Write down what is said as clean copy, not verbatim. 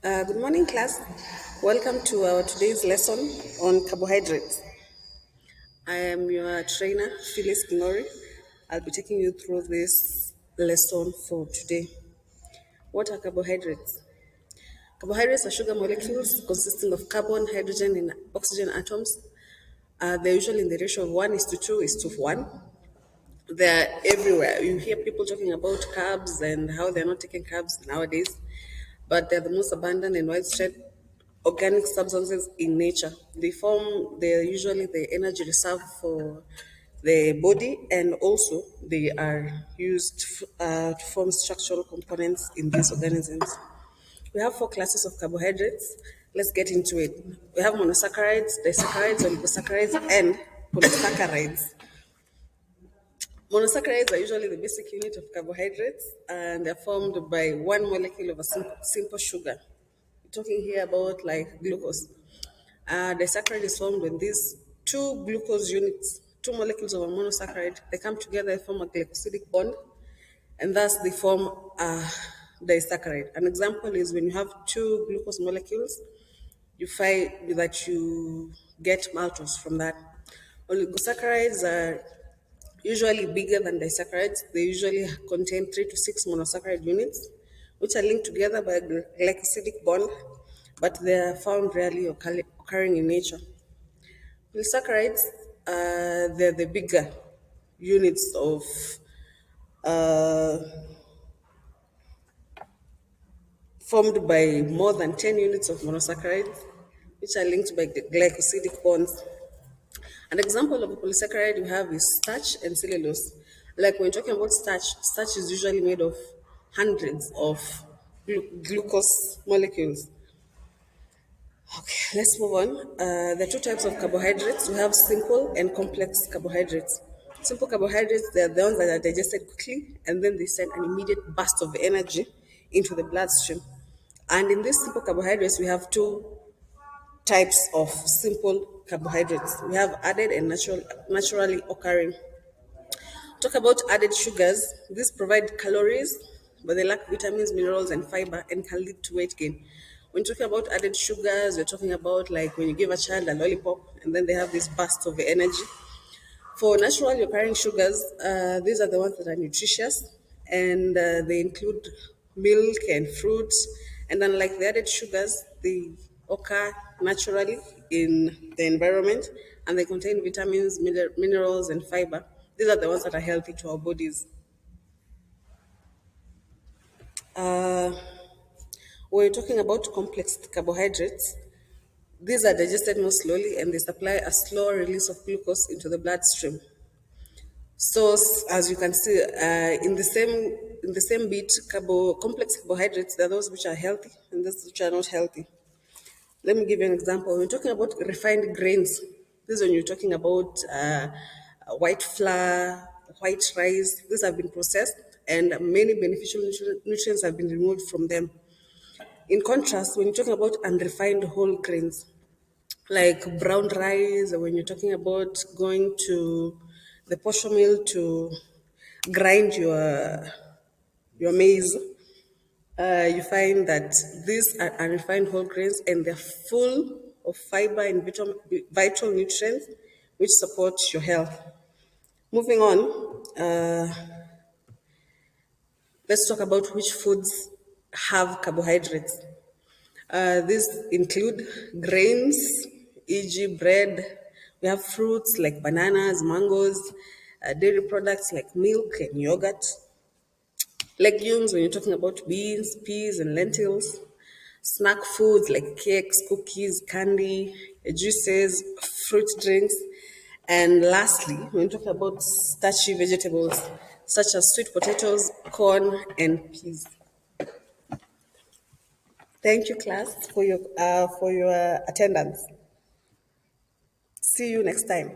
Good morning, class. Welcome to our today's lesson on carbohydrates. I am your trainer, Phyllis Gnori. I'll be taking you through this lesson for today. What are carbohydrates? Carbohydrates are sugar molecules consisting of carbon, hydrogen, and oxygen atoms. They're usually in the ratio of 1:2:1. They're everywhere. You hear people talking about carbs and how they're not taking carbs nowadays, but they're the most abundant and widespread organic substances in nature. They're usually the energy reserve for the body, and also they are used to form structural components in these organisms. We have four classes of carbohydrates. Let's get into it. We have monosaccharides, disaccharides, oligosaccharides, and polysaccharides. Monosaccharides are usually the basic unit of carbohydrates, and they're formed by one molecule of a simple sugar. We're talking here about like glucose. Disaccharide is formed when these two glucose units, two molecules of a monosaccharide, they come together and form a glycosidic bond, and thus they form a disaccharide. An example is when you have two glucose molecules, you find that you get maltose from that. Oligosaccharides are usually bigger than disaccharides. They usually contain 3 to 6 monosaccharide units, which are linked together by a glycosidic bond, but they are found rarely occurring in nature. Polysaccharides, they're the bigger units of uh, formed by more than 10 units of monosaccharides, which are linked by glycosidic bonds. An example of a polysaccharide you have is starch and cellulose. Like when you're talking about starch, starch is usually made of hundreds of glucose molecules. Okay, let's move on. There are two types of carbohydrates. We have simple and complex carbohydrates. Simple carbohydrates, they're the ones that are digested quickly and then they send an immediate burst of energy into the bloodstream. And in these simple carbohydrates, we have two types of simple carbohydrates. We have added and naturally occurring. Talk about added sugars. These provide calories, but they lack vitamins, minerals, and fiber and can lead to weight gain. When talking about added sugars, we're talking about like when you give a child a lollipop and then they have this burst of energy. For naturally occurring sugars, these are the ones that are nutritious, and they include milk and fruits. And unlike the added sugars, they occur naturally in the environment, and they contain vitamins, minerals, and fiber. These are the ones that are healthy to our bodies. Uh, we're talking about complex carbohydrates. These are digested more slowly, and they supply a slower release of glucose into the bloodstream. So as you can see, in the same bit, complex carbohydrates, there are those which are healthy and those which are not healthy. Let me give you an example. When we're talking about refined grains, this is when you're talking about white flour, white rice. These have been processed, and many beneficial nutrients have been removed from them. In contrast, when you're talking about unrefined whole grains, like brown rice, when you're talking about going to the posho mill to grind your maize, you find that these are unrefined whole grains and they're full of fiber and vital nutrients which support your health. Moving on, let's talk about which foods have carbohydrates. These include grains, e.g., bread. We have fruits like bananas, mangoes, dairy products like milk and yogurt, legumes when you're talking about beans, peas, and lentils, snack foods like cakes, cookies, candy, juices, fruit drinks, and lastly, when you're talking about starchy vegetables such as sweet potatoes, corn, and peas. Thank you, class, for your attendance. See you next time.